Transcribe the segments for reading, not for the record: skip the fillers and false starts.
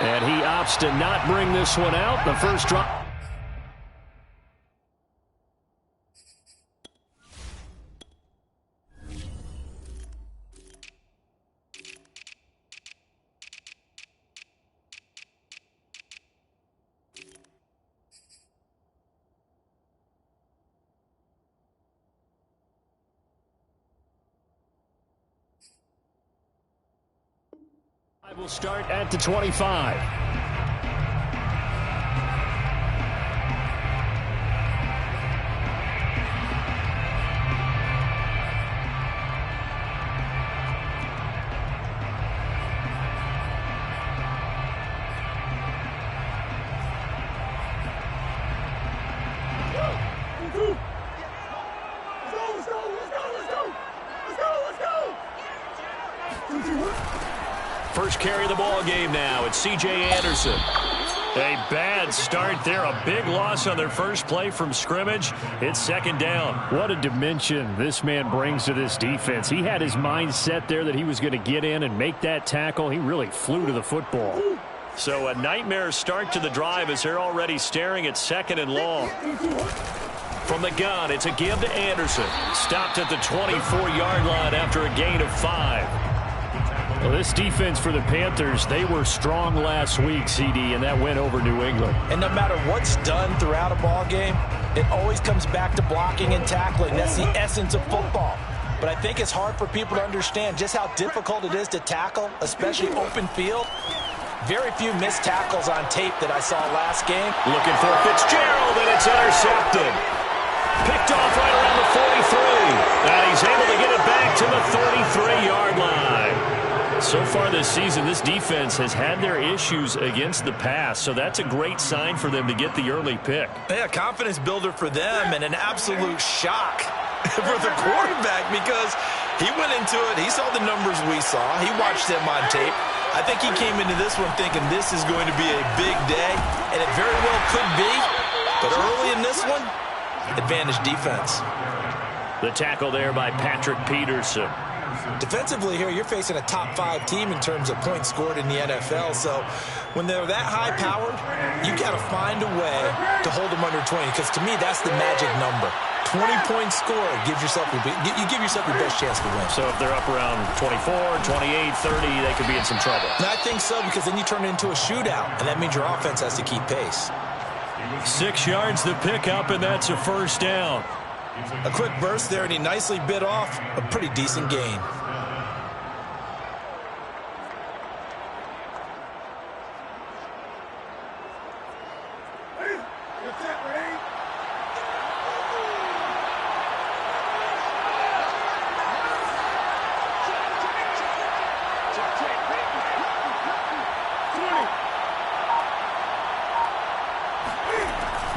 And he opts to not bring this one out. The first drop. Will start at the 25. First carry of the ball game now. It's C.J. Anderson. A bad start there. A big loss on their first play from scrimmage. It's second down. What a dimension this man brings to this defense. He had his mind set there that he was going to get in and make that tackle. He really flew to the football. So a nightmare start to the drive as they're already staring at second and long. From the gun, it's a give to Anderson. Stopped at the 24-yard line after a gain of 5. Well, this defense for the Panthers, they were strong last week, CD, and that went over New England. And no matter what's done throughout a ball game, it always comes back to blocking and tackling. That's the essence of football. But I think it's hard for people to understand just how difficult it is to tackle, especially open field. Very few missed tackles on tape that I saw last game. Looking for Fitzgerald, and it's intercepted. Picked off right around the 43. And he's able to get it back to the 33-yard line. So far this season, this defense has had their issues against the pass, so that's a great sign for them to get the early pick. Yeah, confidence builder for them and an absolute shock for the quarterback because he went into it. He saw the numbers we saw. He watched them on tape. I think he came into this one thinking this is going to be a big day, and it very well could be. But early in this one, advantage defense. The tackle there by Patrick Peterson. Defensively here, you're facing a top-5 team in terms of points scored in the NFL. So when they're that high-powered, you got to find a way to hold them under 20. Because to me, that's the magic number. 20 points scored gives yourself you give yourself your best chance to win. So if they're up around 24, 28, 30, they could be in some trouble. And I think so because then you turn it into a shootout, and that means your offense has to keep pace. 6 yards the pickup, and that's a first down. A quick burst there, and he nicely bit off a pretty decent gain.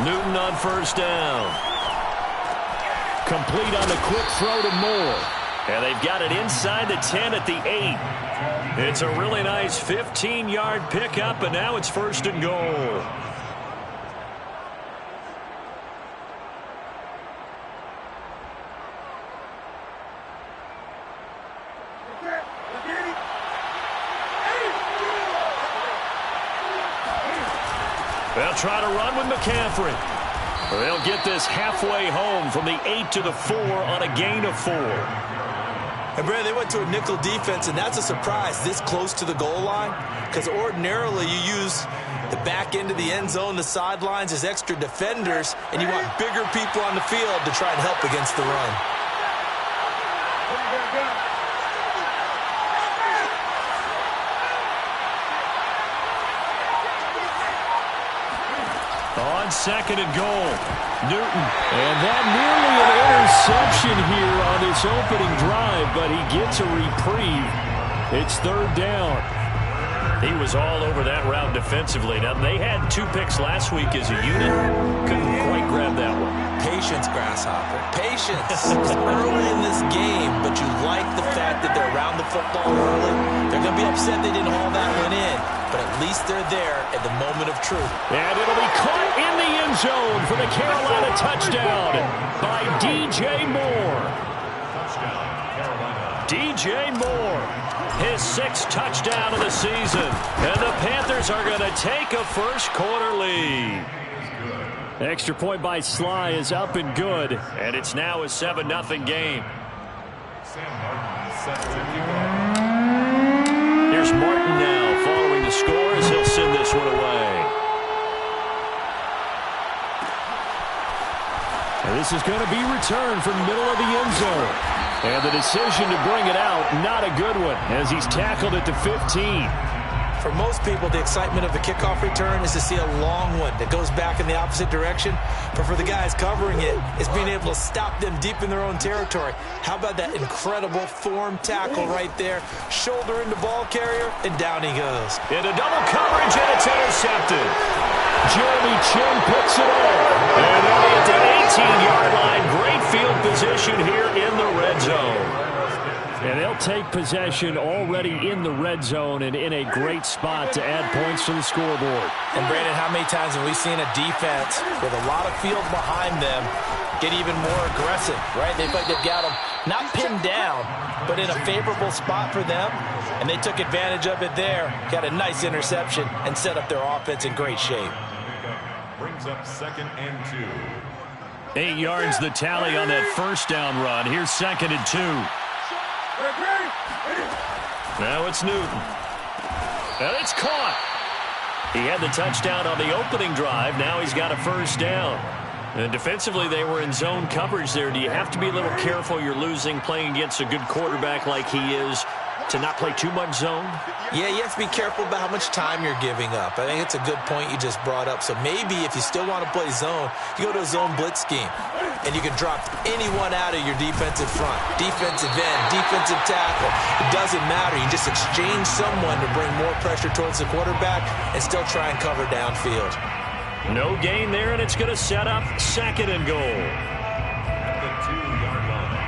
Newton on first down. Complete on the quick throw to Moore. And they've got it inside the 10 at the 8. It's a really nice 15-yard pickup, and now it's first and goal. They'll try to run with McCaffrey. They'll get this halfway home from the 8 to the 4 on a gain of 4. And, Brad, they went to a nickel defense, and that's a surprise this close to the goal line because ordinarily you use the back end of the end zone, the sidelines as extra defenders, and you want bigger people on the field to try and help against the run. On second and goal, Newton. And that nearly an interception here on this opening drive, but he gets a reprieve. It's third down. He was all over that route defensively. Now, they had 2 picks last week as a unit. Couldn't quite grab that one. Patience, Grasshopper. Patience. Early in this game, but you like the fact that they're around the football early. They're going to be upset they didn't haul that one in, but at least they're there at the moment of truth. And it'll be caught in the end zone for the Carolina touchdown by DJ Moore. DJ Moore. His 6th touchdown of the season. And the Panthers are going to take a first-quarter lead. Extra point by Sly is up and good. And it's now a 7-0 game. Here's Martin now following the score as he'll send this one away. And this is going to be returned from the middle of the end zone. And the decision to bring it out, not a good one, as he's tackled at the 15. For most people, the excitement of the kickoff return is to see a long one that goes back in the opposite direction. But for the guys covering it, it's being able to stop them deep in their own territory. How about that incredible form tackle right there? Shoulder into ball carrier, and down he goes. Into double coverage, and it's intercepted. Jeremy Chin picks it up. And only at the 18-yard line. Great field position here in the red zone. And they'll take possession already in the red zone and in a great spot to add points to the scoreboard. And, Brandon, how many times have we seen a defense with a lot of field behind them get even more aggressive, right? They feel like they've got them not pinned down, but in a favorable spot for them, and they took advantage of it there, got a nice interception, and set up their offense in great shape. Brings up 2nd and 2. 8 yards the tally on that first down run. Here's 2nd and 2. Now it's Newton. And it's caught. He had the touchdown on the opening drive. Now he's got a first down. And defensively, they were in zone coverage there. Do you have to be a little careful you're losing playing against a good quarterback like he is to not play too much zone? Yeah, you have to be careful about how much time you're giving up. I think it's a good point you just brought up. So maybe if you still want to play zone, you go to a zone blitz scheme. And you can drop anyone out of your defensive front. Defensive end, defensive tackle. It doesn't matter. You just exchange someone to bring more pressure towards the quarterback and still try and cover downfield. No gain there, and it's going to set up 2nd and goal. At the 2-yard line.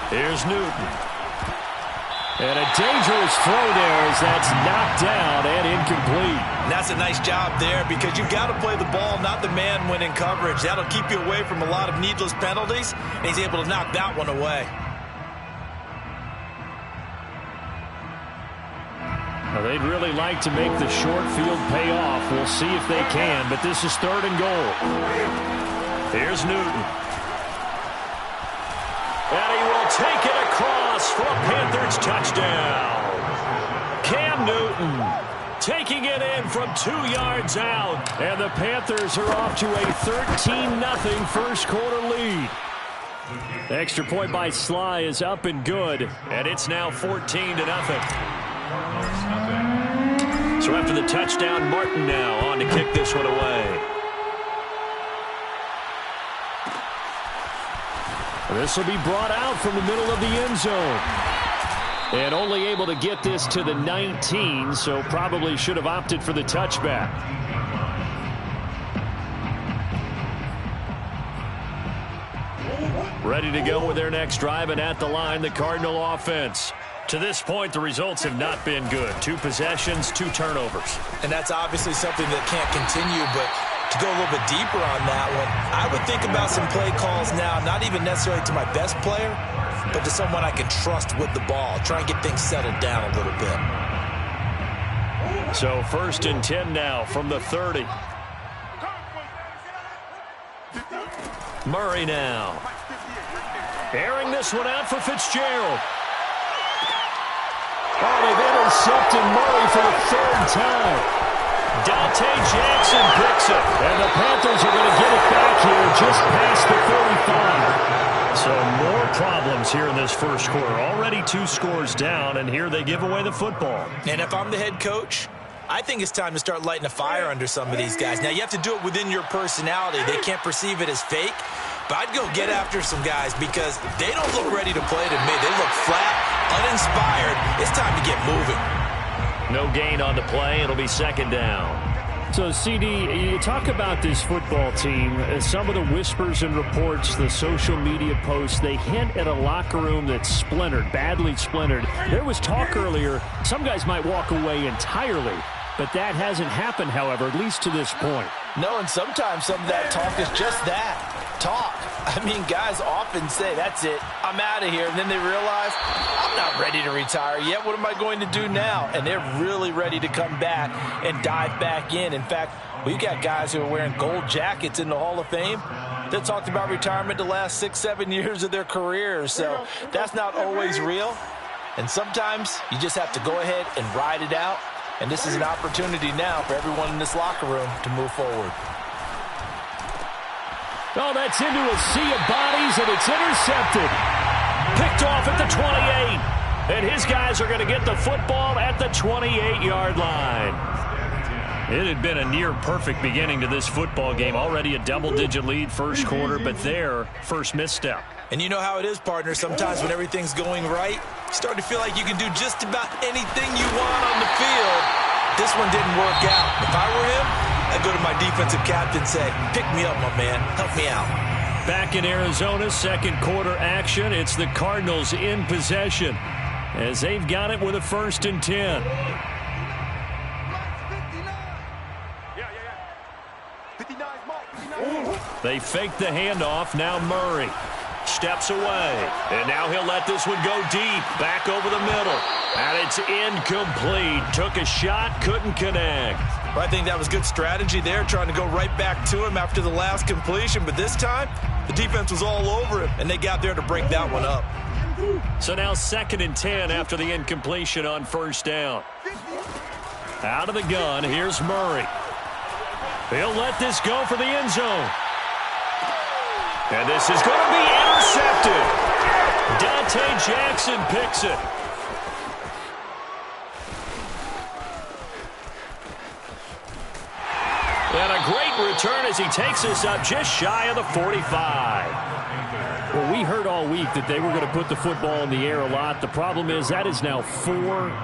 Here's Newton. And a dangerous throw there as that's knocked down and incomplete. And that's a nice job there because you've got to play the ball, not the man when in coverage. That'll keep you away from a lot of needless penalties, and he's able to knock that one away. Well, they'd really like to make the short field pay off. We'll see if they can, but this is 3rd and goal. Here's Newton. And he will take it across for a Panthers touchdown. Cam Newton taking it in from 2 yards out. And the Panthers are off to a 13-0 first-quarter lead. Extra point by Sly is up and good. And it's now 14-0. So after the touchdown, Martin now on to kick this one away. This will be brought out from the middle of the end zone. And only able to get this to the 19, so probably should have opted for the touchback. Ready to go with their next drive, and at the line, the Cardinal offense. To this point, the results have not been good. 2 possessions, 2 turnovers. And that's obviously something that can't continue, but to go a little bit deeper on that one, I would think about some play calls now, not even necessarily to my best player, but to someone I can trust with the ball. Try and get things settled down a little bit. So 1st and 10 now from the 30. Murray now. Airing this one out for Fitzgerald. Oh, they've intercepted Murray for the 3rd time. Dante Jackson picks it. And the Panthers are going to get it back here just past the 45. So more problems here in this first quarter. Already 2 scores down, and here they give away the football. And if I'm the head coach, I think it's time to start lighting a fire under some of these guys. Now, you have to do it within your personality. They can't perceive it as fake. But I'd go get after some guys because they don't look ready to play to me. They look flat, uninspired. It's time to get moving. No gain on the play. It'll be 2nd down. So, CD, you talk about this football team. Some of the whispers and reports, the social media posts, they hint at a locker room that's splintered, badly splintered. There was talk earlier, some guys might walk away entirely. But that hasn't happened, however, at least to this point. No, and sometimes some of that talk is just that, talk. I mean, guys often say, that's it, I'm out of here. And then they realize, I'm not ready to retire yet. What am I going to do now? And they're really ready to come back and dive back in. In fact, we've got guys who are wearing gold jackets in the Hall of Fame that talked about retirement the last 6-7 years of their careers. So that's not always real. And sometimes you just have to go ahead and ride it out. And this is an opportunity now for everyone in this locker room to move forward. Oh, that's into a sea of bodies, and it's intercepted. Picked off at the 28. And his guys are going to get the football at the 28-yard line. It had been a near-perfect beginning to this football game. Already a double-digit lead first quarter, but their first misstep. And you know how it is, partner. Sometimes when everything's going right, you start to feel like you can do just about anything you want on the field. This one didn't work out. If I were him, I'd go to my defensive captain and say, pick me up, my man. Help me out. Back in Arizona, second quarter action. It's the Cardinals in possession as they've got it with a 1st and 10. They fake the handoff. Now Murray steps away. And now he'll let this one go deep. Back over the middle. And it's incomplete. Took a shot, couldn't connect. Well, I think that was good strategy there, trying to go right back to him after the last completion. But this time, the defense was all over him, and they got there to break that one up. So now 2nd and 10 after the incompletion on 1st down. Out of the gun, here's Murray. He'll let this go for the end zone. And this is going to be intercepted. Dante Jackson picks it. And a great return as he takes us up just shy of the 45. Well, we heard all week that they were going to put the football in the air a lot. The problem is that is now 4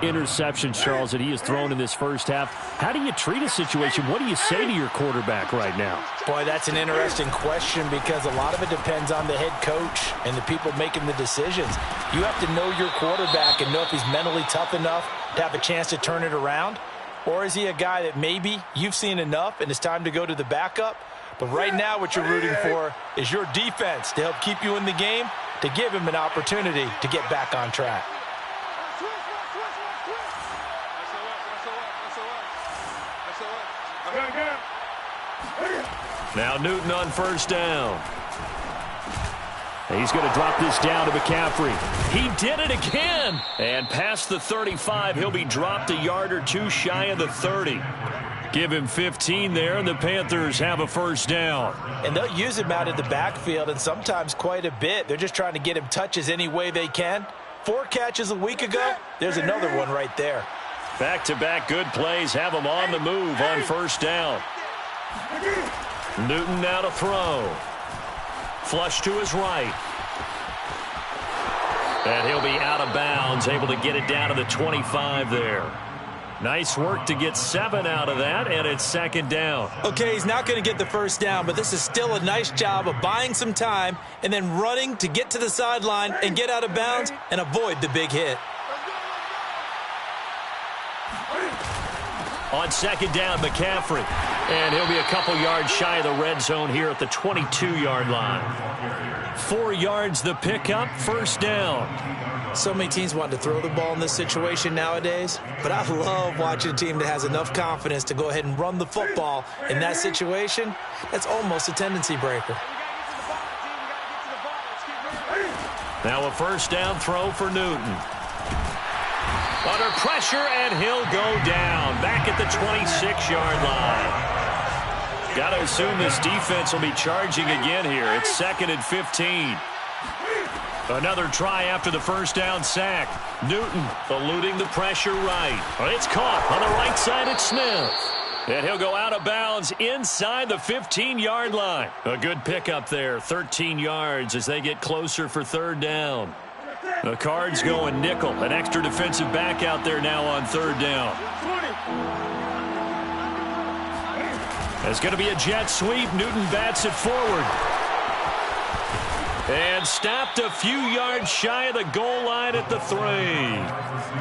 interceptions, Charles, that he has thrown in this first half. How do you treat a situation? What do you say to your quarterback right now? Boy, that's an interesting question because a lot of it depends on the head coach and the people making the decisions. You have to know your quarterback and know if he's mentally tough enough to have a chance to turn it around. Or is he a guy that maybe you've seen enough and it's time to go to the backup? But right now what you're rooting for is your defense to help keep you in the game, to give him an opportunity to get back on track. Now Newton on 1st down. He's going to drop this down to McCaffrey. He did it again. And past the 35, he'll be dropped a yard or two shy of the 30. Give him 15 there, and the Panthers have a 1st down. And they'll use him out of the backfield, and sometimes quite a bit. They're just trying to get him touches any way they can. 4 catches a week ago. There's another one right there. Back-to-back good plays have him on the move on 1st down. Newton now to throw. Flush to his right. And he'll be out of bounds, able to get it down to the 25 there. Nice work to get 7 out of that, and it's 2nd down. Okay, he's not going to get the 1st down, but this is still a nice job of buying some time and then running to get to the sideline and get out of bounds and avoid the big hit. On 2nd down, McCaffrey. And he'll be a couple yards shy of the red zone here at the 22-yard line. 4 yards the pickup, 1st down. So many teams want to throw the ball in this situation nowadays, but I love watching a team that has enough confidence to go ahead and run the football in that situation. That's almost a tendency breaker. Now a 1st down throw for Newton. Under pressure, and he'll go down. Back at the 26-yard line. Got to assume this defense will be charging again here. It's 2nd and 15. Another try after the 1st down sack. Newton eluding the pressure right. It's caught on the right side at Smith. And he'll go out of bounds inside the 15-yard line. A good pickup there, 13 yards as they get closer for 3rd down. The Cards going nickel. An extra defensive back out there now on 3rd down. It's going to be a jet sweep. Newton bats it forward. And stopped a few yards shy of the goal line at the 3.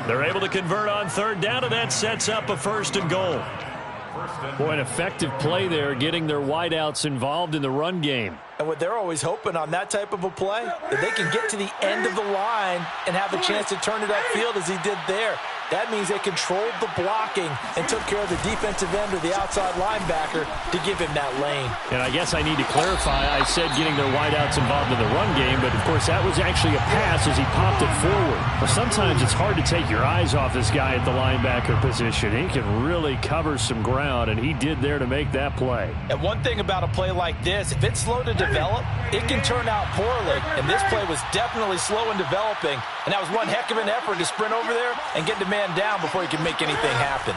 They're able to convert on third down, and that sets up a 1st and goal. Boy, an effective play there, getting their wideouts involved in the run game. And what they're always hoping on that type of a play, that they can get to the end of the line and have a chance to turn it upfield as he did there. That means they controlled the blocking and took care of the defensive end or the outside linebacker to give him that lane. And I guess I need to clarify, I said getting their wideouts involved in the run game, but of course that was actually a pass as he popped it forward. Well, sometimes it's hard to take your eyes off this guy at the linebacker position. He can really cover some ground, and he did there to make that play. And one thing about a play like this, if it's slow to develop, it can turn out poorly. And this play was definitely slow in developing, and that was one heck of an effort to sprint over there and get the man down before he can make anything happen.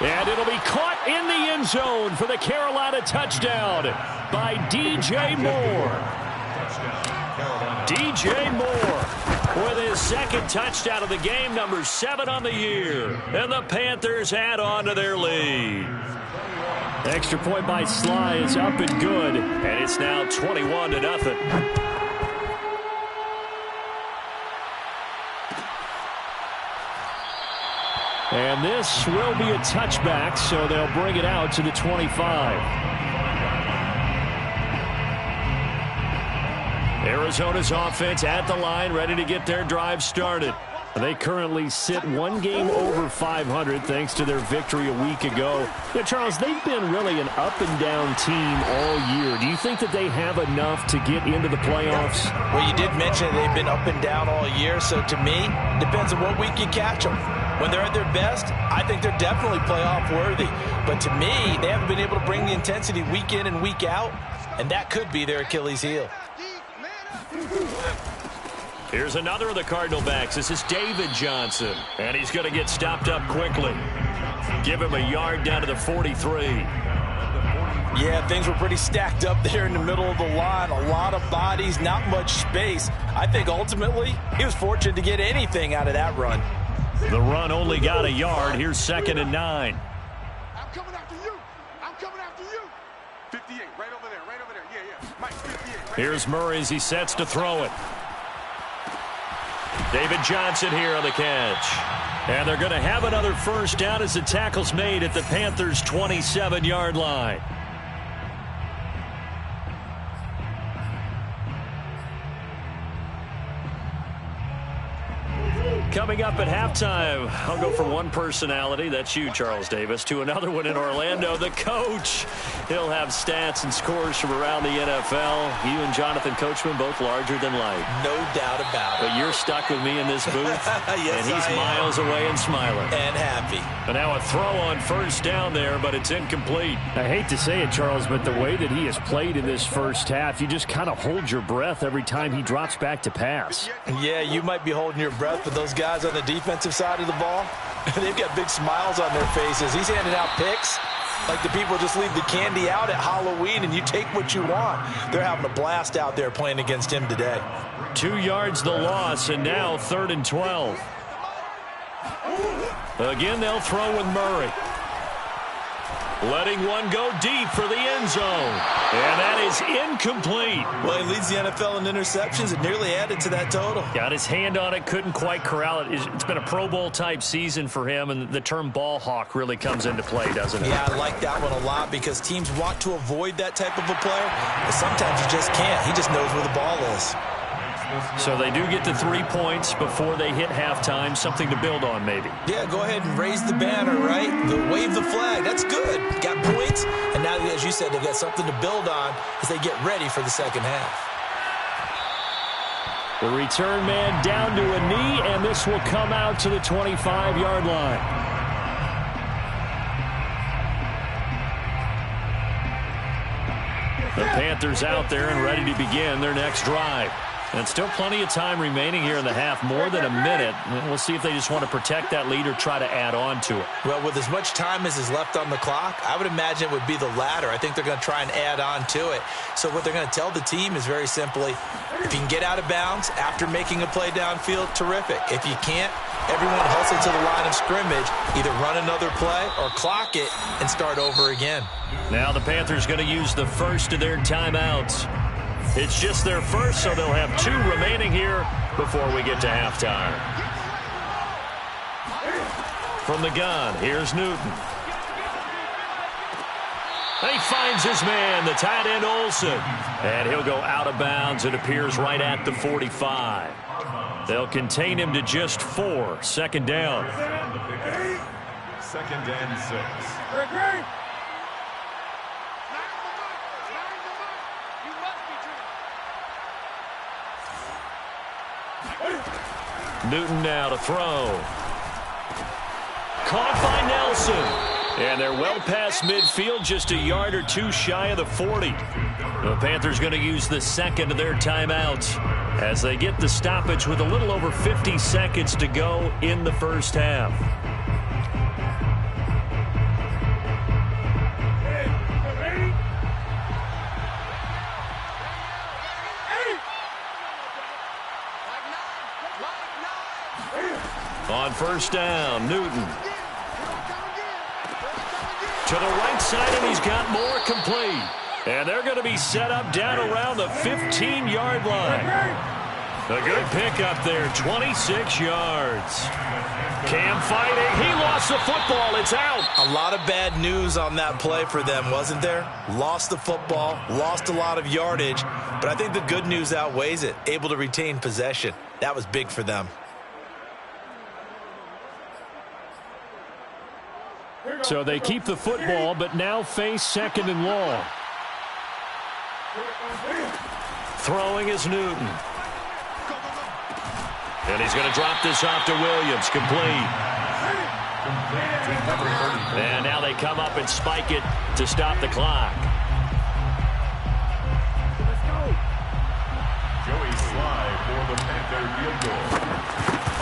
And it'll be caught in the end zone for the Carolina touchdown by DJ Moore. DJ Moore with his 2nd touchdown of the game, number 7 on the year. And the Panthers add on to their lead. Extra point by Sly is up and good, and it's now 21-0. And this will be a touchback, so they'll bring it out to the 25. Arizona's offense at the line, ready to get their drive started. They currently sit 1 game over 500 thanks to their victory a week ago. Yeah, Charles, they've been really an up-and-down team all year. Do you think that they have enough to get into the playoffs? Well, you did mention they've been up and down all year, so to me, it depends on what week you catch them. When they're at their best, I think they're definitely playoff worthy. But to me, they haven't been able to bring the intensity week in and week out, and that could be their Achilles heel. Here's another of the Cardinal backs. This is David Johnson, and he's going to get stopped up quickly. Give him a yard down to the 43. Yeah, things were pretty stacked up there in the middle of the line. A lot of bodies, not much space. I think ultimately he was fortunate to get anything out of that run. The run only got a yard. Here's 2nd and 9. I'm coming after you. I'm coming after you. 58, right over there, right over there. Yeah. Mike, 58. Right Here's Murray as he sets to throw it. David Johnson here on the catch. And they're going to have another 1st down as the tackle's made at the Panthers' 27-yard line. Coming up at halftime, I'll go from one personality, that's you, Charles Davis, to another one in Orlando, the coach. He'll have stats and scores from around the NFL. You and Jonathan Coachman, both larger than life. No doubt about it. But you're stuck with me in this booth, yes, and he's miles away and smiling. And happy. And now a throw on 1st down there, but it's incomplete. I hate to say it, Charles, but the way that he has played in this 1st half, you just kind of hold your breath every time he drops back to pass. Yeah, you might be holding your breath, but those guys on the defensive side of the ball, they've got big smiles on their faces. He's handing out picks like the people just leave the candy out at Halloween and you take what you want. They're having a blast out there playing against him today. 2 yards the loss, and now 3rd and 12. Again, they'll throw with Murray. Letting one go deep for the end zone. And that is incomplete. Well, he leads the NFL in interceptions and nearly added to that total. Got his hand on it, couldn't quite corral it. It's been a Pro Bowl type season for him, and the term ball hawk really comes into play, doesn't it? Yeah, I like that one a lot because teams want to avoid that type of a player, but sometimes you just can't. He just knows where the ball is. So they do get to 3 points before they hit halftime, something to build on maybe. Yeah, go ahead and raise the banner, right? Wave the flag. That's good. Got points, and now, as you said, they've got something to build on as they get ready for the 2nd half. The return man down to a knee, and this will come out to the 25-yard line. The Panthers out there and ready to begin their next drive. And still plenty of time remaining here in the half, more than a minute. We'll see if they just want to protect that lead or try to add on to it. Well, with as much time as is left on the clock, I would imagine it would be the latter. I think they're going to try and add on to it. So what they're going to tell the team is very simply, if you can get out of bounds after making a play downfield, terrific. If you can't, everyone hustle to the line of scrimmage, either run another play or clock it and start over again. Now the Panthers going to use the first of their timeouts. It's just their first, so they'll have 2 remaining here before we get to halftime. From the gun, here's Newton. And he finds his man, the tight end Olsen. And he'll go out of bounds. It appears right at the 45. They'll contain him to just 4. Second down. 2nd and 6. Newton now to throw. Caught by Nelson. And they're well past midfield, just a yard or 2 shy of the 40. The Panthers going to use the second of their timeouts as they get the stoppage with a little over 50 seconds to go in the first half. On first down, Newton. To the right side, and he's got more complete. And they're going to be set up down around the 15-yard line. A good pickup there, 26 yards. Cam fighting. He lost the football. It's out. A lot of bad news on that play for them, wasn't there? Lost the football, lost a lot of yardage, but I think the good news outweighs it. Able to retain possession. That was big for them. So they keep the football, but now face 2nd and long. Throwing is Newton. And he's going to drop this off to Williams. Complete. And now they come up and spike it to stop the clock. Joey Sly for the Panther field goal.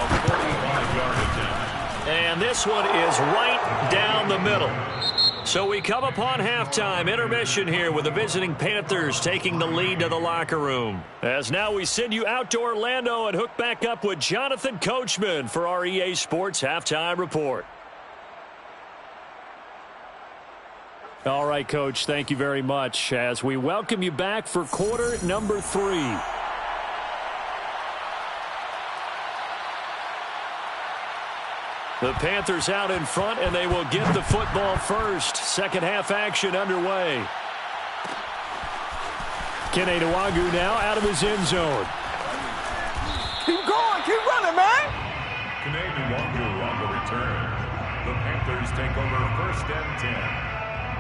A 45-yard attempt. And this one is right down the middle. So we come upon halftime, intermission here with the visiting Panthers taking the lead to the locker room. As now we send you out to Orlando and hook back up with Jonathan Coachman for our EA Sports Halftime Report. All right, Coach, thank you very much as we welcome you back for quarter number 3. The Panthers out in front, and they will get the football first. Second half action underway. Kene Nwagu now out of his end zone. Keep going, keep running, man. Kene Nwagu on the return. The Panthers take over 1st and 10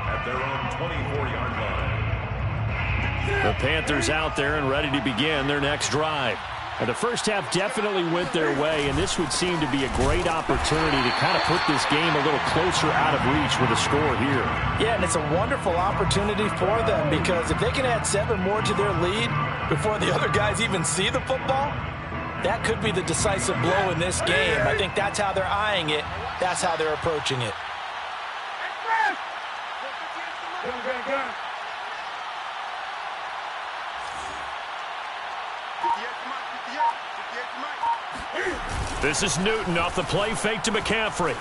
at their own 24-yard line. The Panthers out there and ready to begin their next drive. And the first half definitely went their way, and this would seem to be a great opportunity to kind of put this game a little closer out of reach with a score here. Yeah, and it's a wonderful opportunity for them because if they can add 7 more to their lead before the other guys even see the football, that could be the decisive blow in this game. I think that's how they're eyeing it. That's how they're approaching it. This is Newton off the play fake to McCaffrey.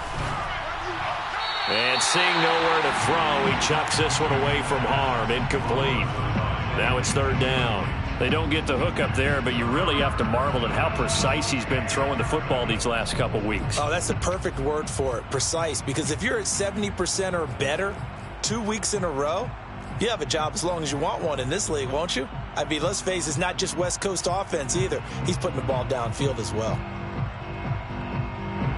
And seeing nowhere to throw, he chucks this one away from harm. Incomplete. Now it's 3rd down. They don't get the hook up there, but you really have to marvel at how precise he's been throwing the football these last couple weeks. Oh, that's the perfect word for it, precise. Because if you're at 70% or better 2 weeks in a row, you have a job as long as you want one in this league, won't you? I mean, let's face it, it's not just West Coast offense either. He's putting the ball downfield as well.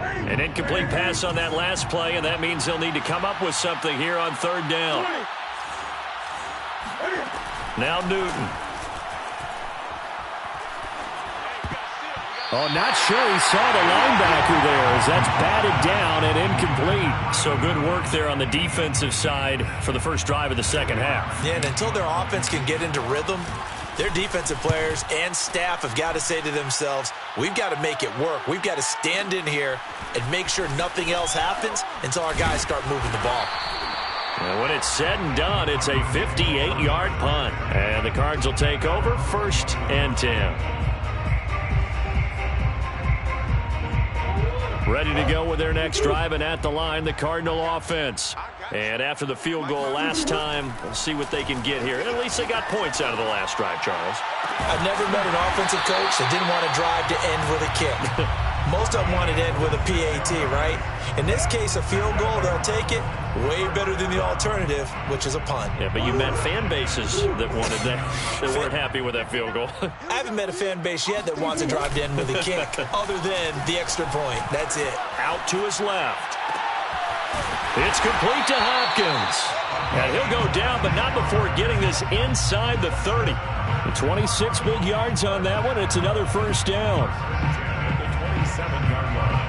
An incomplete pass on that last play, and that means they'll need to come up with something here on 3rd down. Now Newton. Oh, not sure he saw the linebacker there as that's batted down and incomplete. So good work there on the defensive side for the first drive of the second half. Yeah, and until their offense can get into rhythm, Their defensive players and staff have got to say to themselves, we've got to make it work. We've got to stand in here and make sure nothing else happens until our guys start moving the ball. And when it's said and done, it's a 58-yard punt. And the Cards will take over 1st and 10. Ready to go with their next drive, and at the line, the Cardinal offense. And after the field goal last time, we'll see what they can get here. At least they got points out of the last drive, Charles. I've never met an offensive coach that didn't want to drive to end with a kick. Most of them wanted to end with a PAT, right? In this case, a field goal, they'll take it. Way better than the alternative, which is a punt. Yeah, but you met fan bases that wanted that, that weren't happy with that field goal. I haven't met a fan base yet that wants to drive to end with a kick, other than the extra point. That's it. Out to his left. It's complete to Hopkins. And he'll go down, but not before getting this inside the 30. 26 big yards on that one. It's another first down. At the 27-yard line.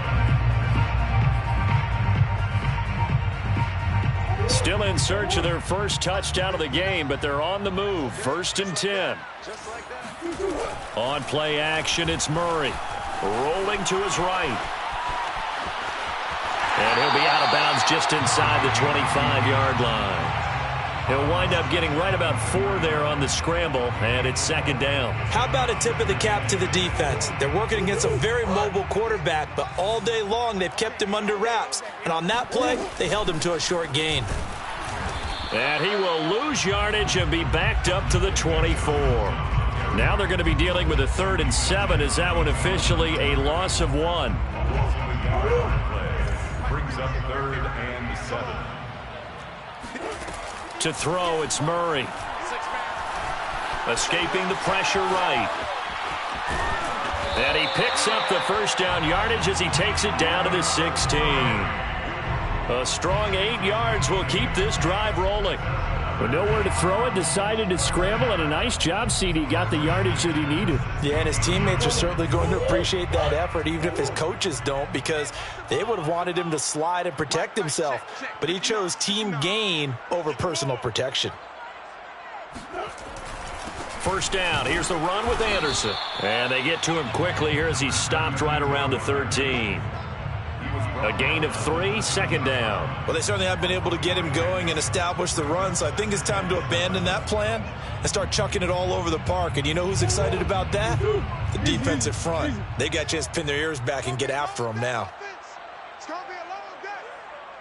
Still in search of their first touchdown of the game, but they're on the move. 1st and 10. On play action, it's Murray. Rolling to his right. And he'll be out of bounds just inside the 25-yard line. He'll wind up getting right about 4 there on the scramble, and it's 2nd down. How about a tip of the cap to the defense? They're working against a very mobile quarterback, but all day long they've kept him under wraps. And on that play, they held him to a short gain. And he will lose yardage and be backed up to the 24. Now they're going to be dealing with a 3rd and 7. Is that one officially a loss of 1? Brings up 3rd and 7. To throw, it's Murray. Escaping the pressure right. And he picks up the first down yardage as he takes it down to the 16. A strong 8 yards will keep this drive rolling. But nowhere to throw it, decided to scramble, and a nice job, CD. Got the yardage that he needed. Yeah, and his teammates are certainly going to appreciate that effort, even if his coaches don't, because they would have wanted him to slide and protect himself. But he chose team gain over personal protection. First down. Here's the run with Anderson. And they get to him quickly here as he's stopped right around the 13. A gain of 3, 2nd down. Well, they certainly have been able to get him going and establish the run, so I think it's time to abandon that plan and start chucking it all over the park. And you know who's excited about that? The defensive front. They got a chance to pin their ears back and get after him now. It's going to be a long day.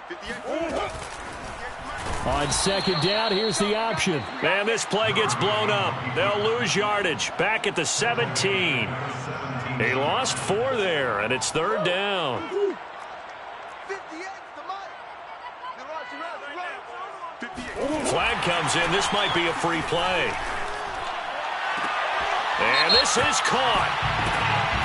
58. On 2nd down, here's the option. And this play gets blown up. They'll lose yardage. Back at the 17. He lost 4 there, and it's 3rd down. Flag comes in. This might be a free play. And this is caught.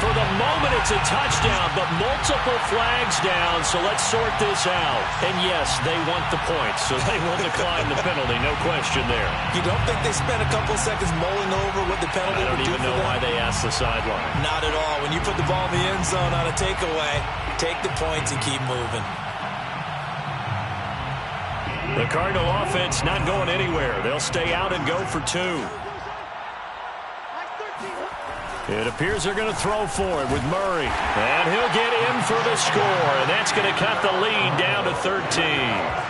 For the moment, it's a touchdown, but multiple flags down, so let's sort this out. And yes, they want the points, so they will decline the penalty, no question there. You don't think they spent a couple seconds mulling over what the penalty would do for them? I don't even know why they asked the sideline. Not at all. When you put the ball in the end zone on a takeaway, take the points and keep moving. The Cardinal offense not going anywhere. They'll stay out and go for 2. It appears they're going to throw for it with Murray. And he'll get in for the score. And that's going to cut the lead down to 13.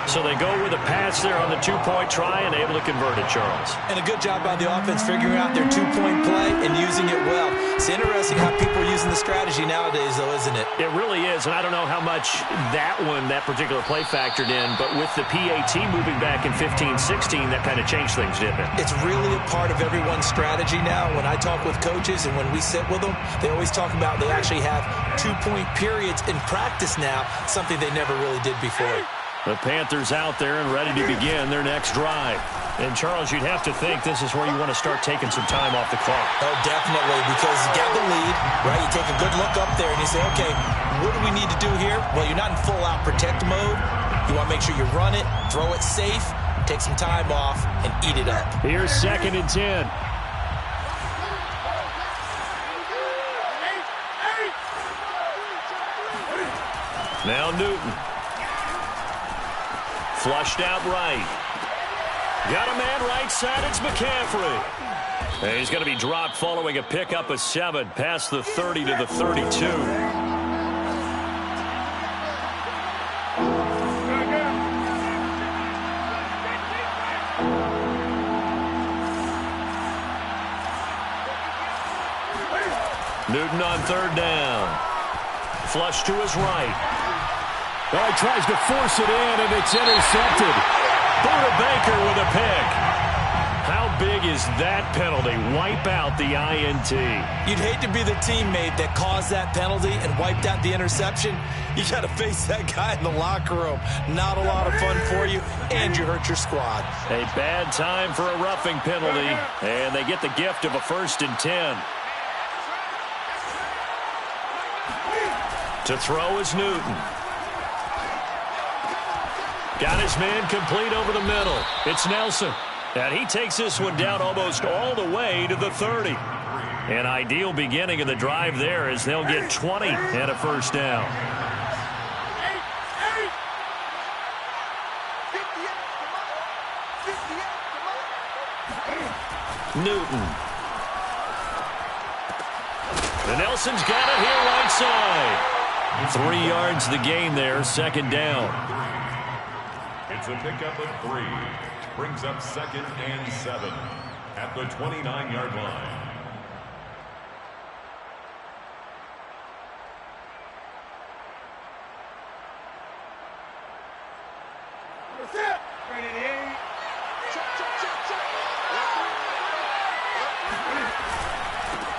So they go with a pass there on the 2-point try and able to convert it, Charles. And a good job by the offense figuring out their 2-point play and using it well. It's interesting how people are using the strategy nowadays, though, isn't it? It really is. And I don't know how much that particular play factored in. But with the PAT moving back in 15-16, that kind of changed things, didn't it? It's really a part of everyone's strategy now. When I talk with coaches and when we sit with them, they always talk about they actually have 2-point periods in practice now, something they never really did before. The Panthers out there and ready to begin their next drive. And, Charles, you'd have to think this is where you want to start taking some time off the clock. Oh, definitely, because you got the lead, right? You take a good look up there and you say, okay, what do we need to do here? Well, you're not in full-out protect mode. You want to make sure you run it, throw it safe, take some time off, and eat it up. Here's 2nd and 10. Now Newton. Flushed out right. Got a man right side. It's McCaffrey. And he's going to be dropped following a pickup of 7 past the 30 to the 32. Newton on 3rd down. Flush to his right. Oh, he tries to force it in, and it's intercepted. Buda Baker with a pick. How big is that penalty? Wipe out the INT. You'd hate to be the teammate that caused that penalty and wiped out the interception. You got to face that guy in the locker room. Not a lot of fun for you, and you hurt your squad. A bad time for a roughing penalty, and they get the gift of a 1st and 10. To throw is Newton. Got his man complete over the middle. It's Nelson. And he takes this one down almost all the way to the 30. An ideal beginning of the drive there as they'll get 20 and a 1st down. Newton. The Nelson's got it here right side. 3 yards the gain there, 2nd down. It's a pickup of 3. Brings up 2nd and 7 at the 29-yard line.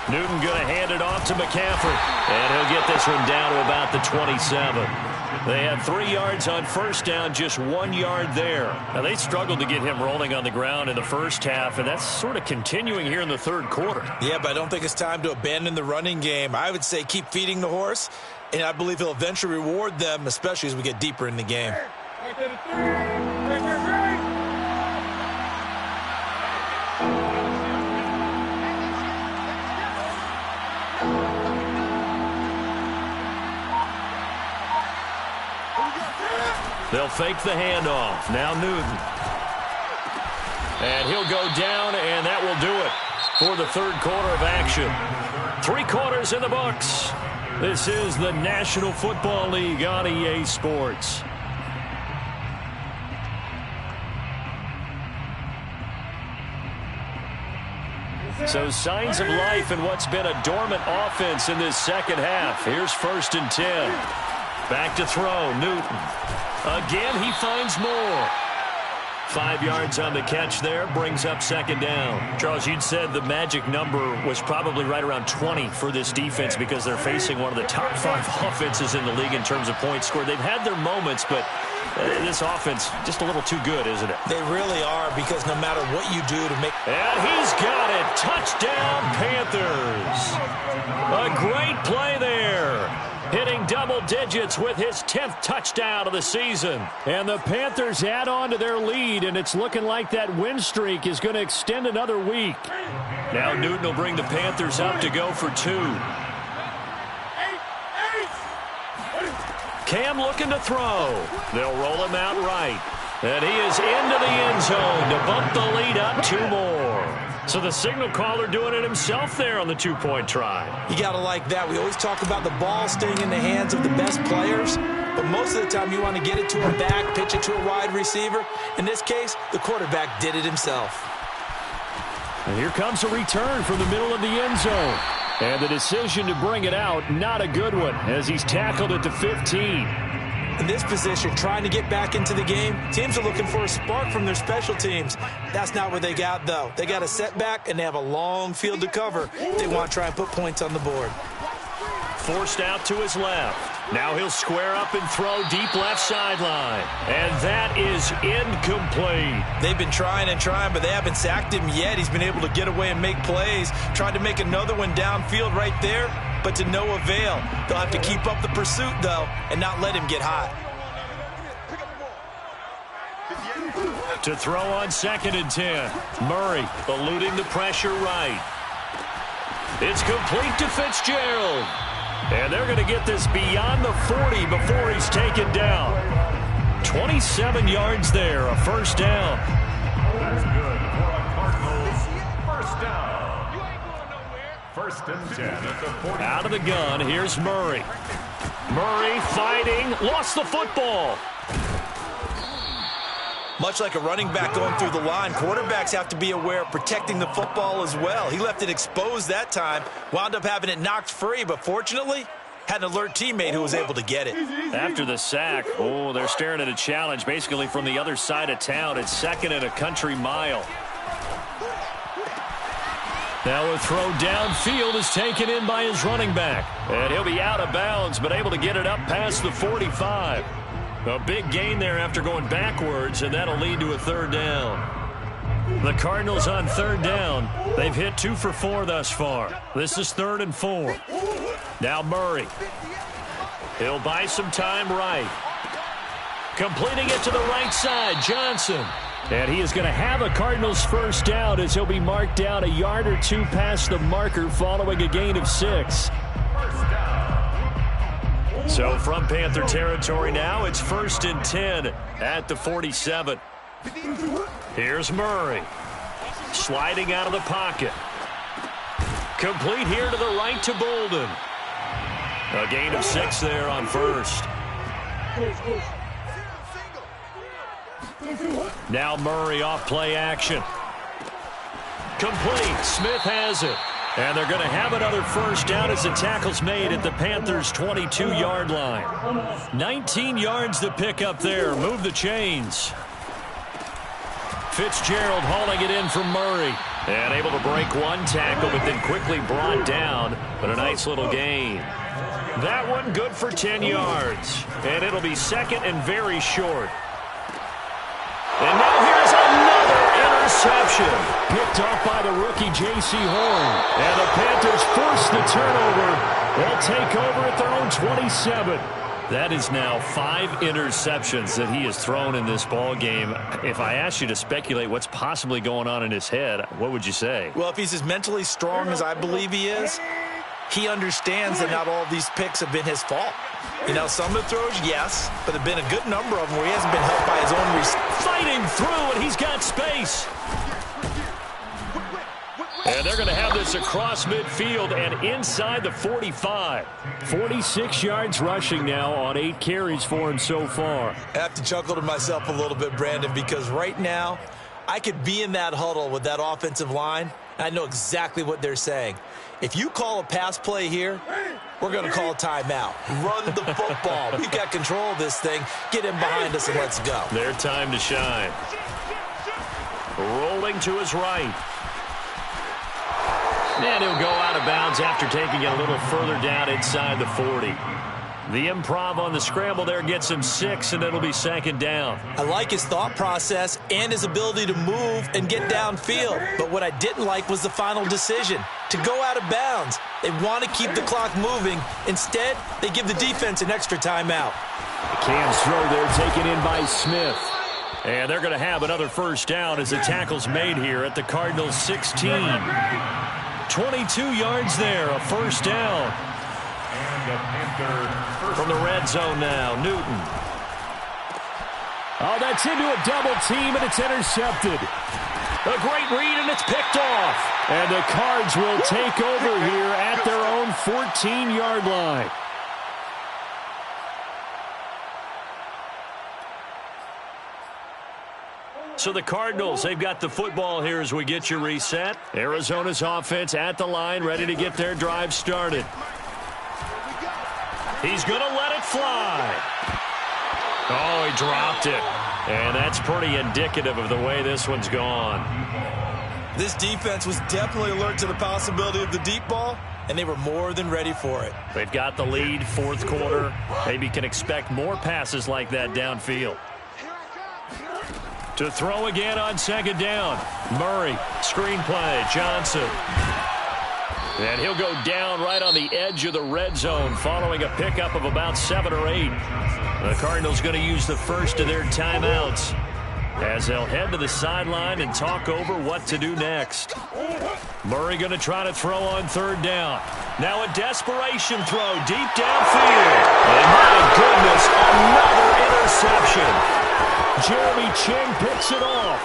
Newton going to hand it off to McCaffrey. And he'll get this one down to about the 27. They had 3 yards on 1st down, just 1 yard there. Now, they struggled to get him rolling on the ground in the first half, and that's sort of continuing here in the 3rd quarter. Yeah, but I don't think it's time to abandon the running game. I would say keep feeding the horse, and I believe he'll eventually reward them, especially as we get deeper in the game. They'll fake the handoff. Now Newton. And he'll go down, and that will do it for the 3rd quarter of action. 3 quarters in the books. This is the National Football League on EA Sports. So signs of life in what's been a dormant offense in this 2nd half. Here's 1st and 10. Back to throw, Newton. Again, he finds more. 5 yards on the catch there, brings up 2nd down. Charles, you'd said the magic number was probably right around 20 for this defense because they're facing one of the top 5 offenses in the league in terms of points scored. They've had their moments, but this offense just a little too good, isn't it? They really are, because no matter what you do to make... And he's got it. Touchdown, Panthers. A great play there. Hitting double digits with his 10th touchdown of the season. And the Panthers add on to their lead, and it's looking like that win streak is going to extend another week. Now Newton will bring the Panthers up to go for 2. Cam looking to throw. They'll roll him out right. And he is into the end zone to bump the lead up 2 more. So the signal caller doing it himself there on the 2-point try. You got to like that. We always talk about the ball staying in the hands of the best players, but most of the time you want to get it to a back, pitch it to a wide receiver. In this case, the quarterback did it himself. And here comes a return from the middle of the end zone. And the decision to bring it out, not a good one, as he's tackled at the 15. In this position, trying to get back into the game, teams are looking for a spark from their special teams. That's not what they got, though. They got a setback, and they have a long field to cover. They want to try and put points on the board. Forced out to his left. Now he'll square up and throw deep left sideline. And that is incomplete. They've been trying and trying, but they haven't sacked him yet. He's been able to get away and make plays. Tried to make another one downfield right there, but to no avail. They'll have to keep up the pursuit, though, and not let him get hot. To throw on 2nd and 10. Murray eluding the pressure right. It's complete to Fitzgerald. And they're going to get this beyond the 40 before he's taken down. 27 yards there, a 1st down. That's good for a Cardinals 1st down. First and 10 at the 40. Out of the gun, here's Murray. Murray fighting, lost the football. Much like a running back going through the line, quarterbacks have to be aware of protecting the football as well. He left it exposed that time, wound up having it knocked free, but fortunately, had an alert teammate who was able to get it. After the sack, they're staring at a challenge basically from the other side of town. It's second and a country mile. Now a throw downfield is taken in by his running back. And he'll be out of bounds, but able to get it up past the 45. A big gain there after going backwards, and that'll lead to a third down. The Cardinals on third down. They've hit 2 for 4 thus far. This is 3rd and 4. Now Murray. He'll buy some time right. Completing it to the right side, Johnson. And he is going to have a Cardinals first down as he'll be marked down a yard or 2 past the marker following a gain of 6. So from Panther territory now, it's 1st and 10 at the 47. Here's Murray. Sliding out of the pocket. Complete here to the right to Bolden. A gain of 6 there on first. Now Murray off play action. Complete. Smith has it. And they're going to have another first down as the tackle's made at the Panthers' 22-yard line. 19 yards to pick up there. Move the chains. Fitzgerald hauling it in from Murray. And able to break one tackle, but then quickly brought down. But a nice little gain. That one good for 10 yards. And it'll be second and very short. And now here's another interception. Picked off by the rookie J.C. Horn. And the Panthers force the turnover. They'll take over at their own 27. That is now 5 interceptions that he has thrown in this ball game. If I asked you to speculate what's possibly going on in his head, what would you say? Well, if he's as mentally strong as I believe he is, he understands that not all of these picks have been his fault. You know, some of the throws, yes, but there have been a good number of them where he hasn't been helped by his own fighting through, and he's got space. And they're going to have this across midfield and inside the 45. 46 yards rushing now on 8 carries for him so far. I have to chuckle to myself a little bit, Brandon, because right now I could be in that huddle with that offensive line, and I know exactly what they're saying. If you call a pass play here, we're going to call a timeout. Run the football. We've got control of this thing. Get in behind us and let's go. Their time to shine. Rolling to his right. And he'll go out of bounds after taking it a little further down inside the 40. The improv on the scramble there gets him 6, and it'll be second down. I like his thought process and his ability to move and get downfield. But what I didn't like was the final decision, to go out of bounds. They want to keep the clock moving. Instead, they give the defense an extra timeout. Cam's throw there taken in by Smith. And they're going to have another first down as the tackle's made here at the Cardinals' 16. 22 yards there, a first down. From the red zone now, Newton. Oh, that's into a double team, and it's intercepted. A great read, and it's picked off. And the Cards will take over here at their own 14-yard line. So the Cardinals, they've got the football here as we get you reset. Arizona's offense at the line, ready to get their drive started. He's going to let it fly. Oh, he dropped it. And that's pretty indicative of the way this one's gone. This defense was definitely alert to the possibility of the deep ball, and they were more than ready for it. They've got the lead, fourth quarter. Maybe can expect more passes like that downfield. To throw again on second down. Murray, screen play, Johnson. And he'll go down right on the edge of the red zone following a pickup of about 7 or 8. The Cardinals going to use the first of their timeouts as they'll head to the sideline and talk over what to do next. Murray going to try to throw on third down. Now a desperation throw deep downfield. And my goodness, another interception. Jeremy Ching picks it off.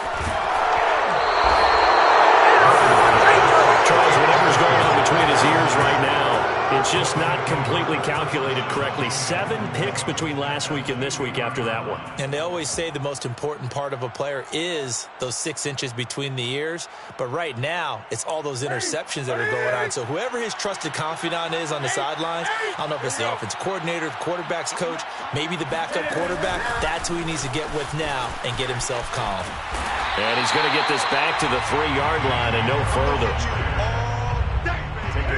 Charles, whatever's going on between his ears right now. It's just not completely calculated correctly. 7 picks between last week and this week after that one. And they always say the most important part of a player is those 6 inches between the ears. But right now, it's all those interceptions that are going on. So whoever his trusted confidant is on the sidelines, I don't know if it's the offensive coordinator, the quarterback's coach, maybe the backup quarterback, that's who he needs to get with now and get himself calm. And he's going to get this back to the 3-yard line and no further.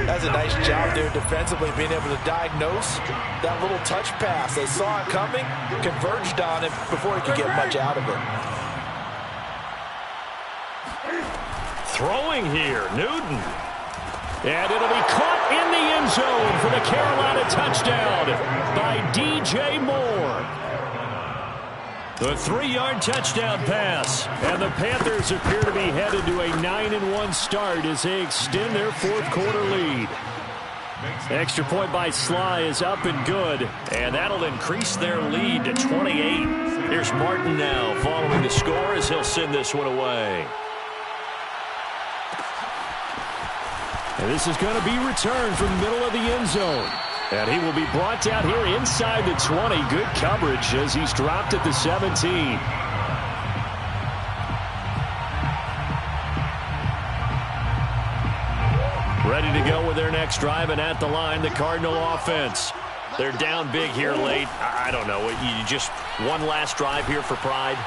That's a nice job there defensively, being able to diagnose that little touch pass. They saw it coming, converged on it before he could get much out of it. Throwing here, Newton. And it'll be caught in the end zone for the Carolina touchdown by DJ Moore. The 3-yard touchdown pass. And the Panthers appear to be headed to a 9-1 start as they extend their 4th quarter lead. Extra point by Sly is up and good. And that'll increase their lead to 28. Here's Martin now following the score as he'll send this one away. And this is going to be returned from the middle of the end zone. And he will be brought down here inside the 20. Good coverage as he's dropped at the 17. Ready to go with their next drive, and at the line, the Cardinal offense. They're down big here late. I don't know. You just one last drive here for pride?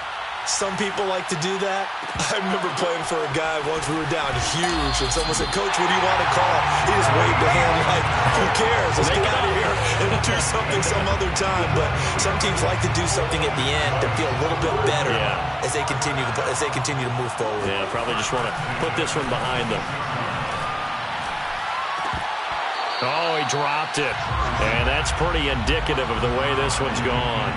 Some people like to do that. I remember playing for a guy once. We were down huge, and someone said, "Coach, what do you want to call?" He just waved a hand like, "Who cares? Let's get out of here and do something some other time." But some teams like to do something at the end to feel a little bit better as they continue to move forward. Yeah, probably just want to put this one behind them. Oh, he dropped it, and that's pretty indicative of the way this one's gone.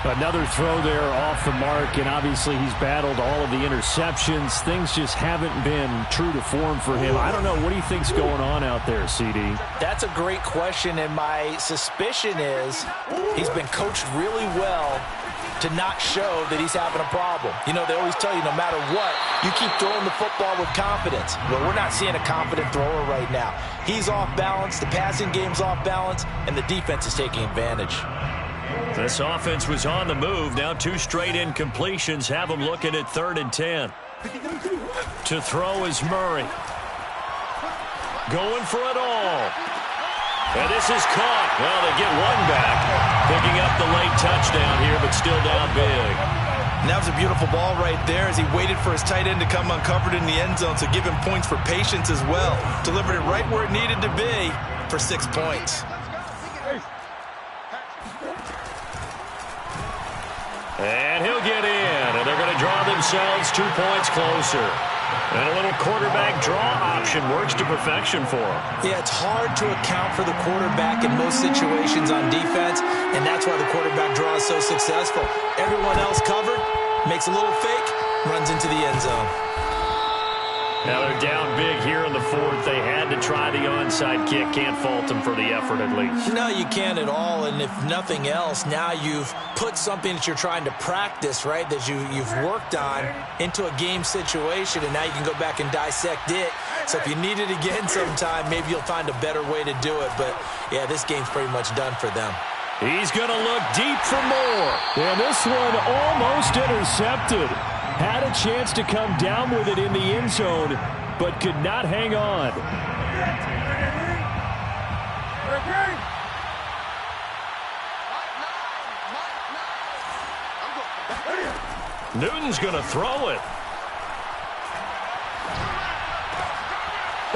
Another throw there off the mark, and obviously he's battled all of the interceptions. Things just haven't been true to form for him. I don't know. What do you think's going on out there, CD? That's a great question, and my suspicion is he's been coached really well to not show that he's having a problem. You know, they always tell you no matter what, you keep throwing the football with confidence. Well, we're not seeing a confident thrower right now. He's off balance, the passing game's off balance, and the defense is taking advantage. This offense was on the move. Now 2 straight incompletions have them looking at 3rd and 10. To throw is Murray. Going for it all. And this is caught. Well, they get one back. Picking up the late touchdown here, but still down big. And that was a beautiful ball right there as he waited for his tight end to come uncovered in the end zone, so give him points for patience as well. Delivered it right where it needed to be for 6 points. And he'll get in, and they're going to draw themselves 2 points closer. And a little quarterback draw option works to perfection for him. Yeah, it's hard to account for the quarterback in most situations on defense, and that's why the quarterback draw is so successful. Everyone else covered, makes a little fake, runs into the end zone. Now they're down big here in the 4th. They had to try the onside kick. Can't fault them for the effort at least. No, you can't at all. And if nothing else, now you've put something that you're trying to practice, right, that you've worked on into a game situation, and now you can go back and dissect it. So if you need it again sometime, maybe you'll find a better way to do it. But, yeah, this game's pretty much done for them. He's going to look deep for more. And this one almost intercepted. Had a chance to come down with it in the end zone, but could not hang on. Newton's going to throw it.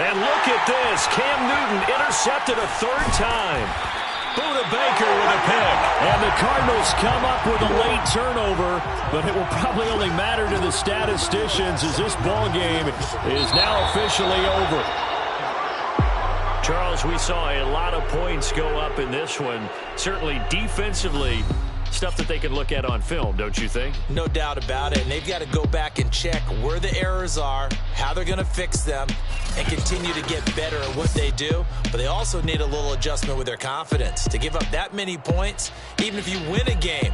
And look at this. Cam Newton intercepted a 3rd time. Buda Baker with a pick. And the Cardinals come up with a late turnover, but it will probably only matter to the statisticians as this ball game is now officially over. Charles, we saw a lot of points go up in this one. Certainly defensively, stuff that they can look at on film, don't you think? No doubt about it. And they've got to go back and check where the errors are, how they're going to fix them, and continue to get better at what they do. But they also need a little adjustment with their confidence. To give up that many points, even if you win a game,